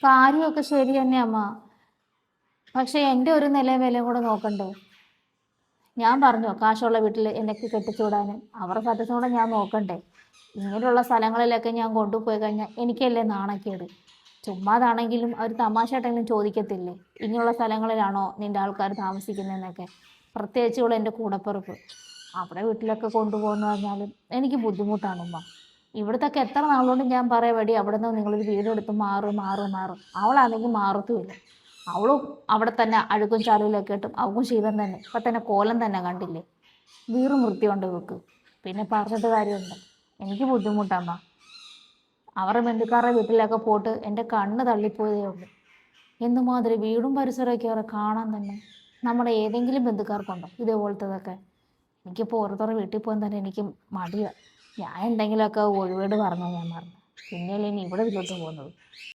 കാര്യമൊക്കെ ശരി തന്നെ അമ്മ. പക്ഷെ എൻ്റെ ഒരു നിലയും വിലയും കൂടെ നോക്കണ്ടേ? ഞാൻ പറഞ്ഞോ കാശുള്ള വീട്ടിൽ എനിക്ക് കെട്ടിച്ചു വിടാന്? അവരുടെ സത്യസോടെ ഞാൻ നോക്കണ്ടേ? ഇങ്ങനെയുള്ള സ്ഥലങ്ങളിലൊക്കെ ഞാൻ കൊണ്ടുപോയി കഴിഞ്ഞാൽ എനിക്കല്ലേ നാണക്കേട്. ചുമ്മാതാണെങ്കിലും അവർ തമാശയായിട്ടെങ്കിലും ചോദിക്കത്തില്ലേ, ഇങ്ങനെയുള്ള സ്ഥലങ്ങളിലാണോ നിന്റെ ആൾക്കാർ താമസിക്കുന്നതെന്നൊക്കെ. പ്രത്യേകിച്ച് ഇവിടെ എൻ്റെ കൂടപ്പിറപ്പ്. അവിടെ വീട്ടിലൊക്കെ കൊണ്ടുപോകുന്ന പറഞ്ഞാലും എനിക്ക് ബുദ്ധിമുട്ടാണ് ഉമ്മ. ഇവിടത്തൊക്കെ എത്ര നാളുകൊണ്ട് ഞാൻ പറയവടി അവിടെ നിന്ന് നിങ്ങളൊരു വീടെടുത്ത് മാറും മാറും മാറും. അവളാണെങ്കിൽ മാറത്തുമില്ല. അവളും അവിടെ തന്നെ അഴുക്കും ചാലുകളൊക്കെ ഇട്ടും അവൾക്കും ശീലം തന്നെ. ഇപ്പം തന്നെ കോലം തന്നെ കണ്ടില്ലേ, വീറും വൃത്തിയുണ്ട് ഇവക്ക്. പിന്നെ പറഞ്ഞിട്ട് കാര്യമുണ്ട്, എനിക്ക് ബുദ്ധിമുട്ടമ്മ. അവരുടെ ബന്ധുക്കാരുടെ വീട്ടിലൊക്കെ പോയിട്ട് എൻ്റെ കണ്ണ് തള്ളിപ്പോയതേ ഉള്ളൂ. എന്തുമാതിരി വീടും പരിസരമൊക്കെ അവരെ കാണാൻ തന്നെ. നമ്മുടെ ഏതെങ്കിലും ബന്ധുക്കാർക്കുണ്ടോ ഇതേപോലത്തതൊക്കെ? എനിക്കിപ്പോൾ ഓരോരുത്തരുടെ വീട്ടിൽ പോകാൻ തന്നെ എനിക്ക് മടിയാണ്. ഞാൻ എന്തെങ്കിലുമൊക്കെ ഒഴിവേട് പറഞ്ഞാൽ ഞാൻ പറഞ്ഞു, പിന്നെയല്ലേ ഇനി ഇവിടെ ഇതിലോട്ട് പോകുന്നത്.